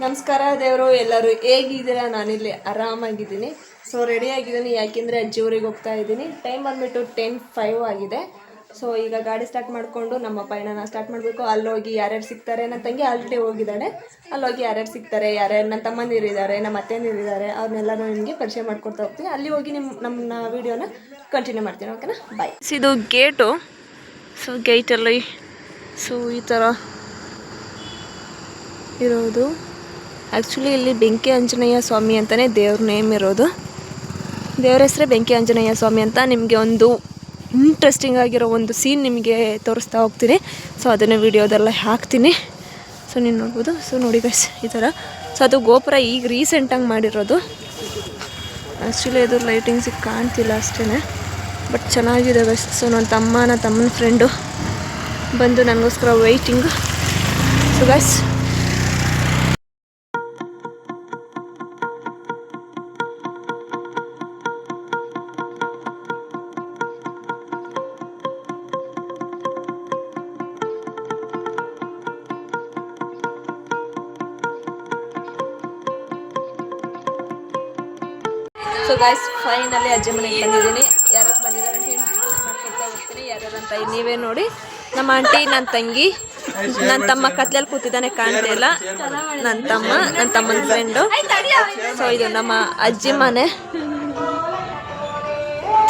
ನಮಸ್ಕಾರ ದೇವರು, ಎಲ್ಲರೂ ಹೇಗಿದ್ದೀರಾ? ನಾನಿಲ್ಲಿ ಆರಾಮಾಗಿದ್ದೀನಿ. ಸೊ ರೆಡಿ ಆಗಿದ್ದೀನಿ, ಯಾಕೆಂದರೆ ಅಜ್ಜಿ ಊರಿಗೆ ಹೋಗ್ತಾ ಇದ್ದೀನಿ. ಟೈಮ್ ಬಂದುಬಿಟ್ಟು 10:05 ಆಗಿದೆ. ಸೊ ಈಗ ಗಾಡಿ ಸ್ಟಾರ್ಟ್ ಮಾಡಿಕೊಂಡು ನಮ್ಮ ಪಯಣನ ಸ್ಟಾರ್ಟ್ ಮಾಡಬೇಕು. ಅಲ್ಲೋಗಿ ಯಾರ್ಯಾರು ಸಿಗ್ತಾರೆ, ನನ್ನ ತಂಗಿ ಆಲ್ರೆಡಿ ಹೋಗಿದ್ದಾಳೆ. ಅಲ್ಲೋಗಿ ಯಾರ್ಯಾರು ಸಿಗ್ತಾರೆ, ಯಾರ್ಯಾರು ನನ್ನ ತಮ್ಮಂದಿರಿದ್ದಾರೆ, ನಮ್ಮ ಅತ್ತೆಯಂದಿರಿದ್ದಾರೆ, ಅವ್ರನ್ನೆಲ್ಲರೂ ನಿಮಗೆ ಪರಿಚಯ ಮಾಡ್ಕೊಡ್ತಾ ಹೋಗ್ತೀನಿ. ಅಲ್ಲಿ ಹೋಗಿ ನಮ್ಮ ವೀಡಿಯೋನ ಕಂಟಿನ್ಯೂ ಮಾಡ್ತೀನಿ. ಓಕೆನಾ? ಬಾಯ್. ಇದು ಗೇಟು. ಸೊ ಗೇಟಲ್ಲಿ ಈ ಥರ ಇರೋದು. ಆ್ಯಕ್ಚುಲಿ ಇಲ್ಲಿ ಬೆಂಕಿ ಆಂಜನೇಯ ಸ್ವಾಮಿ ಅಂತಲೇ ದೇವ್ರ ನೇಮ್ ಇರೋದು. ದೇವ್ರ ಹೆಸರೇ ಬೆಂಕಿ ಆಂಜನೇಯ ಸ್ವಾಮಿ ಅಂತ. ನಿಮಗೆ ಒಂದು ಇಂಟ್ರೆಸ್ಟಿಂಗ್ ಆಗಿರೋ ಒಂದು ಸೀನ್ ನಿಮಗೆ ತೋರಿಸ್ತಾ ಹೋಗ್ತೀನಿ. ಸೊ ಅದನ್ನು ವಿಡಿಯೋದೆಲ್ಲ ಹಾಕ್ತೀನಿ. ಸೊ ನೀವು ನೋಡ್ಬೋದು. ಸೊ ನೋಡಿ ಗೈಸ್, ಈ ಥರ. ಸೊ ಅದು ಗೋಪುರ ಈಗ ರೀಸೆಂಟಾಗಿ ಮಾಡಿರೋದು. ಆ್ಯಕ್ಚುಲಿ ಅದು ಲೈಟಿಂಗ್ಸಿಗೆ ಕಾಣ್ತಿಲ್ಲ ಅಷ್ಟೇ, ಬಟ್ ಚೆನ್ನಾಗಿದೆ ಗೈಸ್. ಸೊ ನನ್ನ ತಮ್ಮನ ಫ್ರೆಂಡು ಬಂದು ನನಗೋಸ್ಕರ ವೆಯ್ಟಿಂಗು. ಸೊ ಗೈಸ್, ಫೈನಲಿ ಅಜ್ಜಿ ಮನೆಗೆ ಬಂದಿದ್ದೀನಿ. ಯಾರ್ಯಾರು ಬಂದಿದ್ದಾರೆ ಅಂತ ಇಂಟ್ರೊಡ್ಯೂಸ್ ಮಾಡ್ಕೊಳ್ತಾ ಹೋಗ್ತೀನಿ. ಯಾರ್ಯಾರು ಅಂತ ನೀವೇ ನೋಡಿ. ನಮ್ಮ ಆಂಟಿ, ನನ್ನ ತಂಗಿ, ನನ್ನ ತಮ್ಮ ಕತ್ಲಲ್ಲಿ ಕೂತಿದ್ದಾನೆ, ಕಾಣ್ತಾ ಇಲ್ಲ. ನನ್ನ ತಮ್ಮನ ಫ್ರೆಂಡು. ಸೊ ಇದು ನಮ್ಮ ಅಜ್ಜಿ ಮನೆ.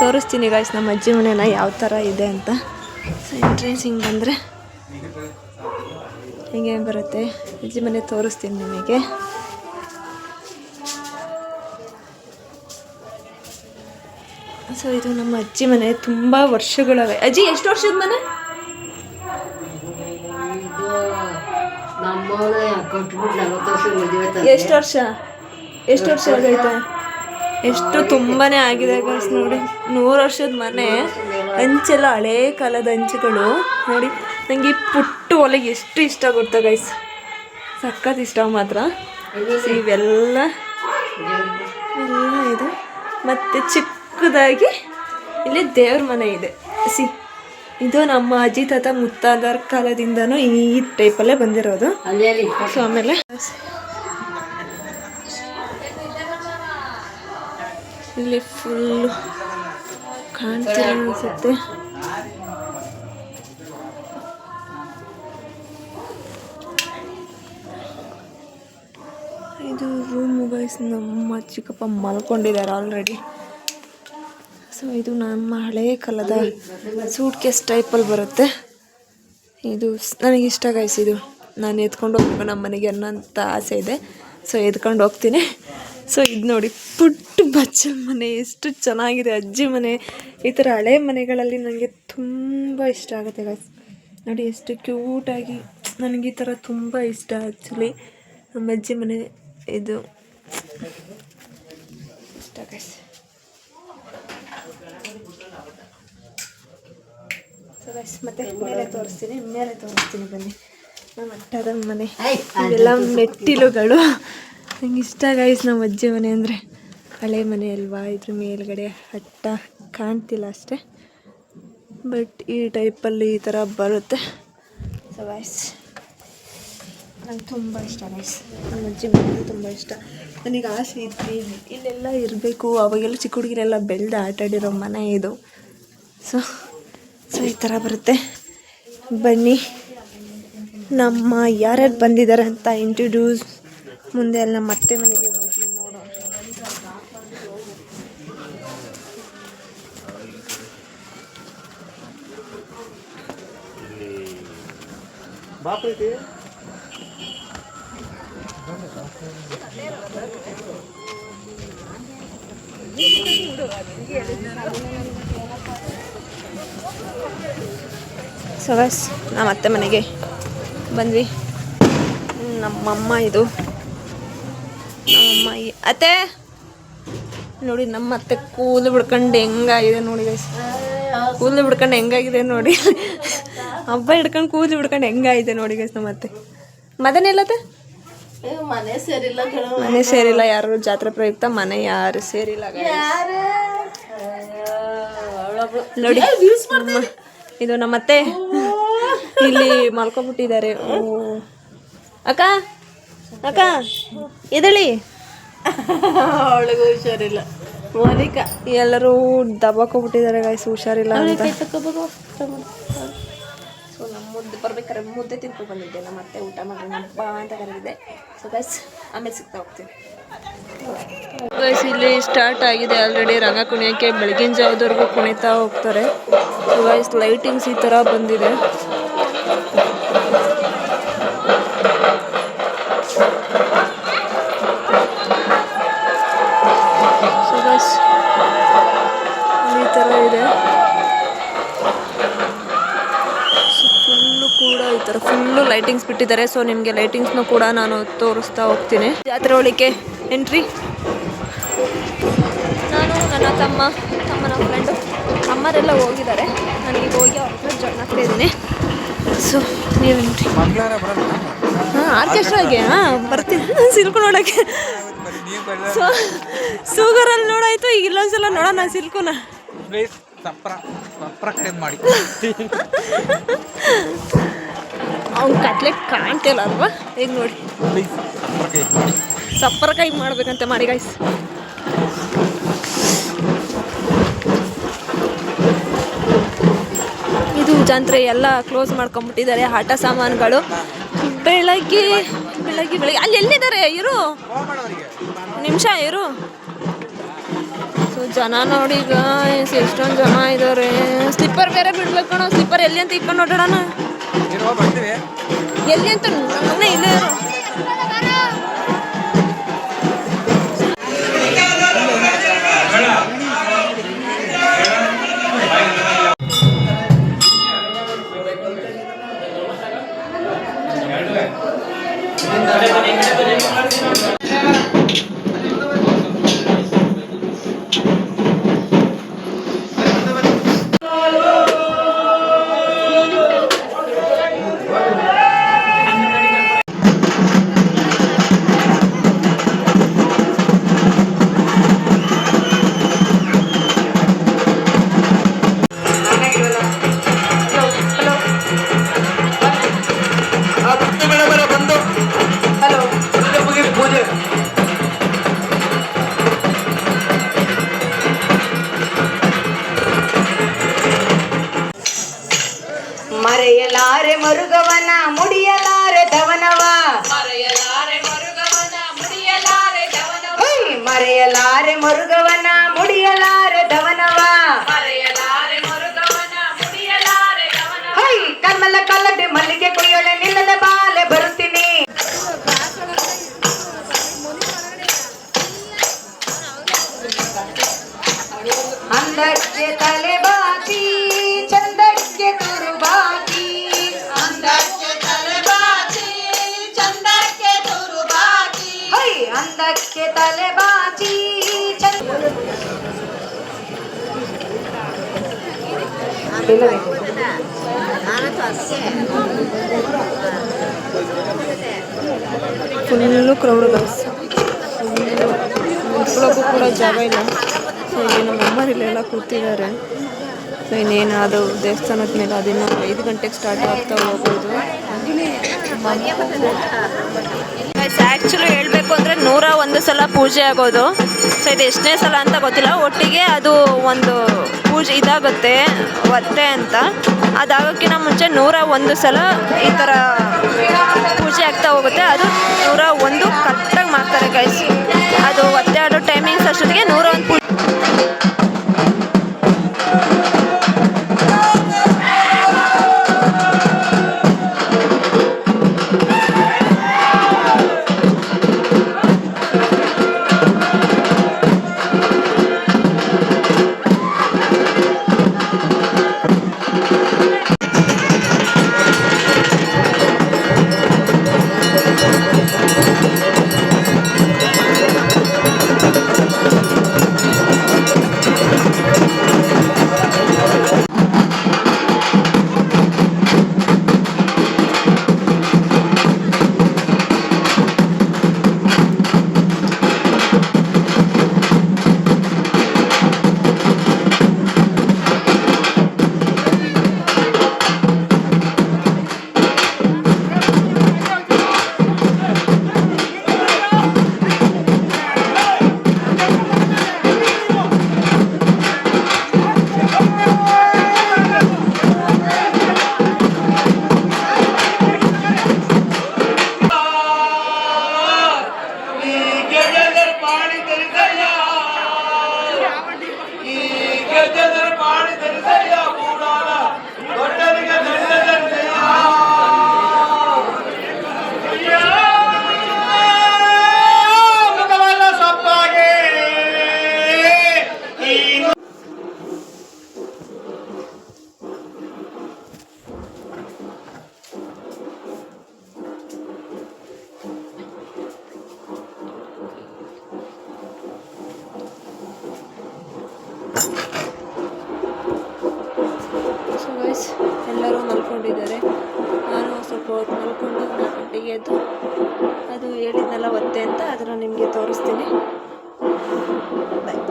ತೋರಿಸ್ತೀನಿ ಗಾಯ್ಸ್ ನಮ್ಮ ಅಜ್ಜಿ ಮನೆನ ಯಾವ ಥರ ಇದೆ ಅಂತ. ಸೊ ಎಂಟ್ರೆನ್ಸ್ ಹಿಂಗೆ ಬಂದರೆ ಹಿಂಗೆ ಬರುತ್ತೆ ಅಜ್ಜಿ ಮನೆ. ತೋರಿಸ್ತೀನಿ ನಿಮಗೆ. ಸೊ ಇದು ನಮ್ಮ ಅಜ್ಜಿ ಮನೆ. ತುಂಬ ವರ್ಷಗಳವೆ. ಅಜ್ಜಿ ಎಷ್ಟು ವರ್ಷದ ಮನೆ? ಎಷ್ಟು ವರ್ಷ ಆಗೈತೆ? ಎಷ್ಟು ತುಂಬಾ ಆಗಿದೆ ಗೈಸ್. ನೋಡಿ, 100 ವರ್ಷದ ಮನೆ. ಹಂಚೆಲ್ಲ ಹಳೇ ಕಾಲದ ಹಂಚುಗಳು ನೋಡಿ. ನನಗೆ ಈ ಪುಟ್ಟ ಒಲೆಗೆ ಎಷ್ಟು ಇಷ್ಟ ಗೊತ್ತಾ ಗೈಸ್, ಸಖತ್ ಇಷ್ಟ ಮಾತ್ರ. ಇವೆಲ್ಲ ಇದೆ. ಮತ್ತು ಚಿಕ್ಕದಾಗಿ ಇಲ್ಲಿ ದೇವ್ರ ಮನೆ ಇದೆ. ಇದು ನಮ್ಮ ಅಜ್ಜಿ ತಾತ ಮುತ್ತಾದರ ಕಾಲದಿಂದನೂ ಈ ಟೈಪಲ್ಲೇ ಬಂದಿರೋದು. ಸೊ ಆಮೇಲೆ ಇಲ್ಲಿ ಫುಲ್ ಕಾಣ್ತಿಲ್ಲ ಅನಿಸುತ್ತೆ. ಇದು ರೂಮ್ ಗೈಸ್. ನಮ್ಮ ಚಿಕ್ಕಪ್ಪ ಮಲ್ಕೊಂಡಿದ್ದಾರೆ ಆಲ್ರೆಡಿ. ಸೊ ಇದು ನಮ್ಮ ಹಳೇ ಕಾಲದ ಸೂಟ್ ಕೇಸ್ ಟೈಪಲ್ಲಿ ಬರುತ್ತೆ. ಇದು ನನಗಿಷ್ಟ ಗೈಸ್. ಇದು ನಾನು ಎತ್ಕೊಂಡು ಹೋಗ್ಬೇಕು ನಮ್ಮ ಮನೆಗೆ ಅನ್ನೋಂಥ ಆಸೆ ಇದೆ. ಸೊ ಎತ್ಕೊಂಡು ಹೋಗ್ತೀನಿ. ಸೊ ಇದು ನೋಡಿ, ಪುಟ್ಟ ಬಚ್ಚಲ ಮನೆ. ಎಷ್ಟು ಚೆನ್ನಾಗಿದೆ ಅಜ್ಜಿ ಮನೆ. ಈ ಥರ ಹಳೆ ಮನೆಗಳಲ್ಲಿ ನನಗೆ ತುಂಬ ಇಷ್ಟ ಆಗುತ್ತೆ ಗೈಸ್. ನೋಡಿ ಎಷ್ಟು ಕ್ಯೂಟಾಗಿ. ನನಗೆ ಈ ಥರ ತುಂಬ ಇಷ್ಟ ಆ್ಯಕ್ಚುಲಿ. ನಮ್ಮ ಅಜ್ಜಿ ಮನೆ ಇದು ಇಷ್ಟ ಗೈಸ್. ಸೊ ಗೈಸ್, ಮತ್ತೆ ಮೇಲೆ ತೋರಿಸ್ತೀನಿ ಬನ್ನಿ. ನಮ್ಮ ಅಟ್ಟದ ಮನೆ. ಇವೆಲ್ಲ ಮೆಟ್ಟಿಲುಗಳು. ನಂಗೆ ಇಷ್ಟ ಗೈಸ್ ನಮ್ಮ ಅಜ್ಜಿ ಮನೆ ಅಂದರೆ. ಹಳೆ ಮನೆ ಅಲ್ವಾ, ಇದ್ರ ಮೇಲ್ಗಡೆ ಅಟ್ಟ ಕಾಣ್ತಿಲ್ಲ ಅಷ್ಟೇ, ಬಟ್ ಈ ಟೈಪಲ್ಲಿ ಈ ಥರ ಬರುತ್ತೆ. ಸೊ ಗೈಸ್, ನಂಗೆ ತುಂಬ ಇಷ್ಟ ಗೈಸ್. ನಮ್ಮ ಅಜ್ಜಿ ಮನೆ ತುಂಬ ಇಷ್ಟ. ನನಗೆ ಆಸೆ ಇತ್ತು ಇಲ್ಲೆಲ್ಲ ಇರಬೇಕು. ಅವಾಗೆಲ್ಲ ಚಿಕ್ಕ ಹುಡುಗಿರೆಲ್ಲ ಬೆಳೆದು ಆಟಾಡಿರೋ ಮನೆ ಇದು. ಸೊ ಈ ಥರ ಬರುತ್ತೆ. ಬನ್ನಿ ನಮ್ಮ ಯಾರ್ಯಾರು ಬಂದಿದ್ದಾರೆ ಅಂತ ಇಂಟ್ರೊಡ್ಯೂಸ್. ಮುಂದೆ ಅಲ್ಲಿ ನಮ್ಮ ಅತ್ತೆ ಮನೆಗೆ ಹೋಗಿ ನೋಡೋಣ. ಸೊ ಗೈಸ್, ನಮ್ಮ ಅತ್ತೆ ಮನೆಗೆ ಬಂದ್ವಿ. ನಮ್ಮಮ್ಮ ಇದು ನಮ್ಮಮ್ಮ. ಅತ್ತೆ ನೋಡಿ, ನಮ್ಮ ಅತ್ತೆ ಕೂದಲು ಬಿಡ್ಕೊಂಡು ಹೆಂಗಾಗಿದೆ ನೋಡಿ ಗೈಸ್. ಕೂದಲು ಬಿಡ್ಕೊಂಡು ಹೆಂಗಾಗಿದೆ ನೋಡಿ. ಹಬ್ಬ ಹಿಡ್ಕೊಂಡು ಕೂದಲು ಬಿಡ್ಕೊಂಡು ಹೆಂಗಾಗಿದೆ ನೋಡಿ ಗೈಸ್ ನಮ್ಮ ಅತ್ತೆ. ಮದನೆಲ್ಲತ್ತೆ ಮನೆ ಸೇರಿಲ್ಲ. ಯಾರು ಜಾತ್ರೆ ಪ್ರಯುಕ್ತ ಮನೆ ಯಾರು ಸೇರಿಲ್ಲ ನೋಡಿ. ಇದು ನಮ್ಮತ್ತೆ ಇಲ್ಲಿ ಮಲ್ಕೊಬಿಟ್ಟಿದ್ದಾರೆ. ಅಕ್ಕ ಅಕ್ಕ ಎದಳಿ ಅವಳಿಗೂ ಹುಷಾರಿಲ್ಲ. ಮೋನಿಕಾ ಎಲ್ಲರೂ ದಬ್ಬಾಕೋಬಿಟ್ಟಿದ್ದಾರೆ ಗಾಯ್ಸ್, ಹುಷಾರಿಲ್ಲ ಅಂತ. ಸೊ ನಮ್ಮ ಮುದ್ದೆ ಬರ್ಬೇಕಾದ್ರೆ ಮುದ್ದೆ ತಿನ್ಕೊಂಡು ಬಂದಿದ್ದೆ. ನಮ್ಮ ಅತ್ತೆ ಊಟ ಮಾಡಿ ನಬ್ಬ ಅಂತ ಕರೆದಿದ್ದೆ. ಸೊ ಗೈಸ್ ಆಮೇಲೆ ಸಿಗ್ತಾ ಹೋಗ್ತೀನಿ ಗೈಸ್. ಇಲ್ಲಿ ಸ್ಟಾರ್ಟ್ ಆಗಿದೆ ಆಲ್ರೆಡಿ ರಂಗ ಕುಣಿಯೋಕ್ಕೆ. ಬೆಳಗಿನ ಜಾವದವರೆಗೂ ಕುಣಿತಾ ಹೋಗ್ತಾರೆ. ಸೊ ಗೈಸ್ ಲೈಟಿಂಗ್ಸ್ ಈ ಥರ ಬಂದಿದೆ. ಸೊ ಗೈಸ್ ಈ ಥರ ಇದೆ. ಫುಲ್ಲು ಕೂಡ ಈ ಥರ ಫುಲ್ಲು ಲೈಟಿಂಗ್ಸ್ ಬಿಟ್ಟಿದ್ದಾರೆ. ಸೊ ನಿಮಗೆ ಲೈಟಿಂಗ್ಸ್ನು ಕೂಡ ನಾನು ತೋರಿಸ್ತಾ ಹೋಗ್ತೀನಿ. ಜಾತ್ರೆ ಒಳಗೆ ಎಂಟ್ರಿ. ನಾನು ನನ್ನ ತಮ್ಮನ ಫ್ರೆಂಡು ಅಮ್ಮರೆಲ್ಲ ಹೋಗಿದ್ದಾರೆ. ನನಗೆ ಹೋಗಿ ಅವ್ರ ಹತ್ರ ಜಾಯ್ನ್ ಆಗ್ತಾ ಇದ್ದೀನಿ. ಸೊ ನೀವು ಎಂಟ್ರಿ. ಹಾಂ ಆರ್ಕೆಸ್ಟ್ರಾಗೆ ಬರ್ತೀನಿ ಸಿಲ್ಕು ನೋಡೋಕ್ಕೆ. ಸೊ ಶುಗರಲ್ಲಿ ನೋಡಾಯ್ತು, ಈಗ ಇಲ್ಲೊಂದ್ಸಲ ನೋಡೋಣ ಸಿಲ್ಕುನ. ಅವ್ನು ಕಟ್ಲೆಟ್ ಕಾಣ್ತಿಲ್ಲ ಅಲ್ವಾ? ಈಗ ನೋಡಿ ಸಪ್ಪರಕಾಯಿ ಮಾಡ್ಬೇಕಂತೆ ಮಾಡಿ ಗಾಯ್ಸ್. ಇದು ಜಾತ್ರೆ ಎಲ್ಲ ಕ್ಲೋಸ್ ಮಾಡ್ಕೊಂಡ್ಬಿಟ್ಟಿದ್ದಾರೆ. ಆಟ ಸಾಮಾನುಗಳು ಬೆಳಗ್ಗೆ ಅಲ್ಲಿ ಎಲ್ಲಿದ್ದಾರೆ ಇರು ನಿಮಿಷ ಇರು. ಸೊ ಜನ ನೋಡಿ ಗಾಯ್ಸ್ ಎಷ್ಟೊಂದು ಜನ ಇದ್ದಾರೆ. ಸ್ಲಿಪ್ಪರ್ ಬೇರೆ ಬಿಡ್ಬೇಕು ಕಣೋ. ಸ್ಲಿಪ್ಪರ್ ಎಲ್ಲಿ ಅಂತ ಇಟ್ಕೊಂಡು ನೋಡೋಣ. ಎಲ್ಲಿ ಅಂತ ಇಲ್ಲೇ ಇರು. ಮರೆಯಲಾರೆ ಮರುಗವನ ಮುಡಿಯಲಾರೆ ದವನವ. ಮರೆಯಲಾರೆ ಮರುಗವನ ಮುಡಿಯಲಾರೆ ದವನವ. ಕರ್ಮಲ ಕಲ್ಲಡೆ ಮಲ್ಲಿಗೆ ಕೊಯ್ಯೊಳೆ ನಿಲ್ಲದ ಬಾಲೆ ಬರುತ್ತೀನಿ. ಅಂದಕ್ಕೆ ತಲೆ ಬಾಚಿ ಚಂದಕ್ಕೆ ತುರುಬಾಕಿ. ಅಂದಕ್ಕೆ ತಲೆ ಬಾಚಿ ಚಂದಕ್ಕೆ ತುರುಬಾಕಿ. ಅಂದಕ್ಕೆ ತಲೆ ಬಾಚಿ ಫುಲ್ಲು ಕ್ರೌಡ್ ಗೈಸ್. ನಿಂತ್ಕೊಳ್ಳೋಕ್ಕೂ ಕೂಡ ಜಾಗ ಇಲ್ಲ. ಸೊ ಇಲ್ಲಿ ನಮ್ಮ ಅಮ್ಮರಿಲ್ಲೆಲ್ಲ ಕೂತಿದ್ದಾರೆ. ಸೊ ಇನ್ನೇನು ಅದು ದೇವಸ್ಥಾನದ ಮೇಲೆ ಅದಿನ್ನು 5 ಗಂಟೆಗೆ ಸ್ಟಾರ್ಟ್ ಆಗ್ತಾ ಹೋಗೋದು. ಆ್ಯಕ್ಚುಲಿ ಹೇಳಬೇಕು ಅಂದರೆ 101 ಸಲ ಪೂಜೆ ಆಗೋದು. ಸೊ ಇದು ಎಷ್ಟನೇ ಸಲ ಅಂತ ಗೊತ್ತಿಲ್ಲ. ಒಟ್ಟಿಗೆ ಅದು ಒಂದು ಪೂಜೆ ಇದಾಗುತ್ತೆ ಒತ್ತೆ ಅಂತ. ಅದಾಗೋಕ್ಕಿಂತ ಮುಂಚೆ 101 ಸಲ ಈ ಥರ ಪೂಜೆ ಆಗ್ತಾ ಹೋಗುತ್ತೆ. ಅದು 101 ಕರೆಕ್ಟಾಗಿ ಮಾಡ್ತಾರೆ ಗೈಸ್. ಅದು ಒತ್ತೆ ಆಡೋ ಟೈಮಿಂಗ್ಸ್ ಅಷ್ಟೊತ್ತಿಗೆ 101 ಪೂಜೆ. ಹೊತ್ತು ಮಲ್ಕೊಂಡು 4 ಗಂಟೆಗೆ ಎದ್ದು ಅದು ಹೇಳಿದ್ನಲ್ಲ ಒತ್ತೆ ಅಂತ ಅದನ್ನು ನಿಮಗೆ ತೋರಿಸ್ತೀನಿ. ಬಾಯ್.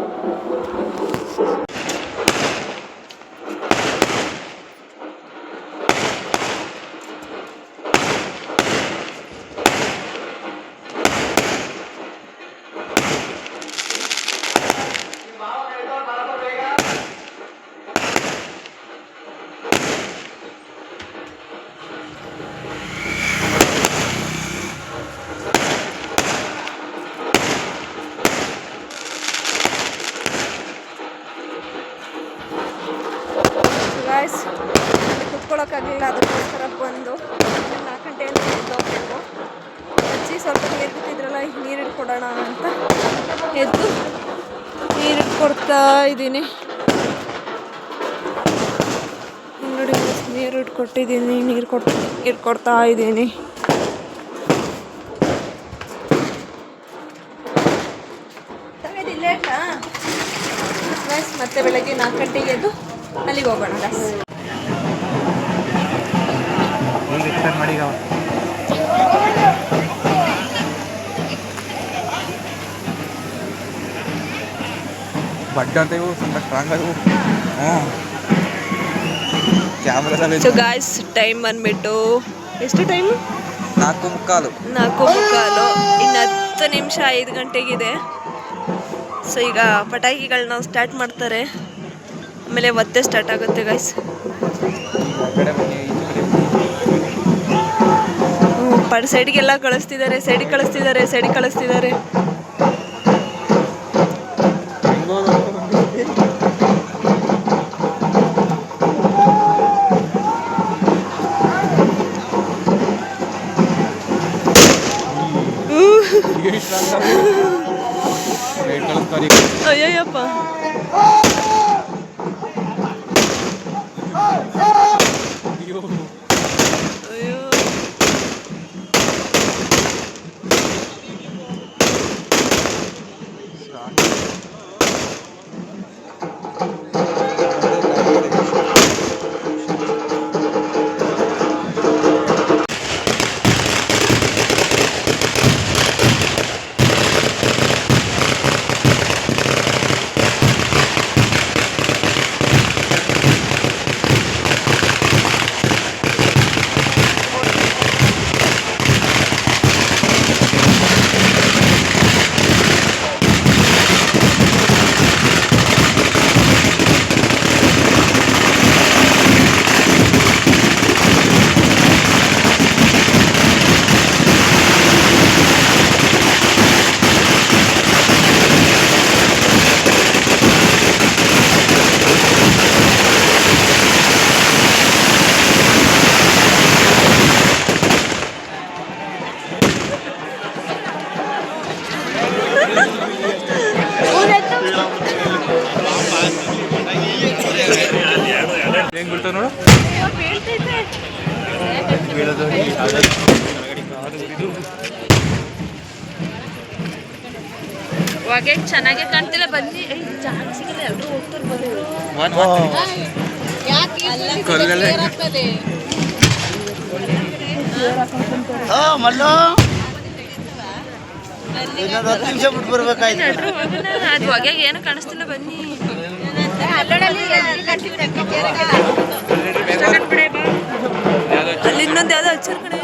ಗಾಯ್ಸ್ ಅಲ್ಲಿ ಕುತ್ಕೊಳ್ಳೋಕ್ಕಾಗಲಿಲ್ಲ, ಅದಕ್ಕೋಸ್ಕರ ಬಂದು 4 ಗಂಟೆಯಿಂದ ಎದ್ದು ಹೋಗ್ಬೇಕು. ಅಜ್ಜಿ ಸ್ವಲ್ಪ ನೀರು ಬಿಟ್ಟಿದ್ರಲ್ಲ, ನೀರು ಇಟ್ಕೊಡೋಣ ಅಂತ ಎದ್ದು ನೀರು ಇಟ್ಕೊಡ್ತಾ ಇದ್ದೀನಿ. ನೋಡಿ ನೀರು ಇಟ್ಕೊಟ್ಟಿದ್ದೀನಿ, ನೀರು ಕೊಡ್ತಾ ಇದ್ದೀನಿ. ಗಾಯ್ಸ್ ಮತ್ತೆ ಬೆಳಗ್ಗೆ 4 ಗಂಟೆಗೆ ಎದ್ದು ಅಲ್ಲಿಗೆ ಹೋಗೋಣ ಗಾಯ್ಸ್. ಬಡ್ಡ ಅಂತ ಇವು ತುಂಬ ಸ್ಟ್ರಾಂಗ್ ಅದು. ಕ್ಯಾಮ್ರಾದಲ್ಲಿ ಸೊ ಗಾಯ್ಸ್ ಟೈಮ್ ಬಂದ್ಬಿಟ್ಟು ಎಷ್ಟು ಟೈಮು? 4:15. 4:15. ಇನ್ನು 10 ನಿಮಿಷ 5 ಗಂಟೆಗಿದೆ. ಸೊ ಈಗ ಪಟಾಕಿಗಳನ್ನ ಸ್ಟಾರ್ಟ್ ಮಾಡ್ತಾರೆ, ಆಮೇಲೆ ಒತ್ತೆ ಸ್ಟಾರ್ಟ್ ಆಗುತ್ತೆ ಗಾಯ್ಸ್. ಸೈಡ್ಗೆಲ್ಲ ಕಳಿಸ್ತಿದ್ದಾರೆ, ಸೈಡಿಗೆ ಕಳಿಸ್ತಿದ್ದಾರೆ. ಅಯ್ಯಪ್ಪ ಅಯ್ಯೋ ಹೆಂಗ್ ಬಿಡ್ತಾವ ನೋಡು. ಹೊಗೆ ಚೆನ್ನಾಗಿ ಕಾಣ್ತಿಲ್ಲ, ಬನ್ನಿ. ಜಾಗ ಸಿಗಲ್ಲ, ಎಲ್ಲರೂ ಹೋಗ್ತಾರೆ ಬಂದರು. ಅದು ಹೊಗೆಗೆ ಏನು ಕಾಣಿಸ್ತಿಲ್ಲ, ಬನ್ನಿ. ಅಲ್ಲಿ ಇನ್ನೊಂದು ಯಾವ್ದೋ ಹಚ್ಚಾರ ಕಡೆ.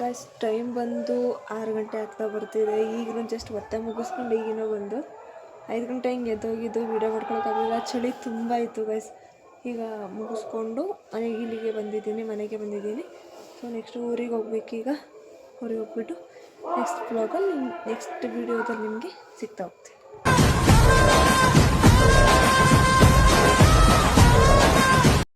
ಗೈಸ್ ಟೈಮ್ ಬಂದು 6 ಗಂಟೆ ಆಗ್ತಾ ಬರ್ತಿದೆ. ಈಗಲೂ ಜಸ್ಟ್ ಹೊತ್ತೆ ಮುಗಿಸ್ಕೊಂಡು ಈಗಿನೂ ಬಂದು 5 ಗಂಟೆ ಹಿಂಗೆ ಎದ್ದೋಗಿದ್ದು ವೀಡಿಯೋ ಮಾಡ್ಕೊಳಕ್ಕಾಗಲಿಲ್ಲ. ಚಳಿ ತುಂಬ ಇತ್ತು ಗೈಸ್. ಈಗ ಮುಗಿಸ್ಕೊಂಡು ಇಲ್ಲಿಗೆ ಬಂದಿದ್ದೀನಿ, ಮನೆಗೆ ಬಂದಿದ್ದೀನಿ. ಸೊ ನೆಕ್ಸ್ಟ್ ಊರಿಗೆ ಹೋಗ್ಬೇಕೀಗ. ಊರಿಗೆ ಹೋಗ್ಬಿಟ್ಟು ನೆಕ್ಸ್ಟ್ ವ್ಲಾಗಲ್ಲಿ ನೆಕ್ಸ್ಟ್ ವೀಡಿಯೋದಲ್ಲಿ ನಿಮಗೆ ಸಿಗ್ತಾ ಹೋಗ್ತೀನಿ.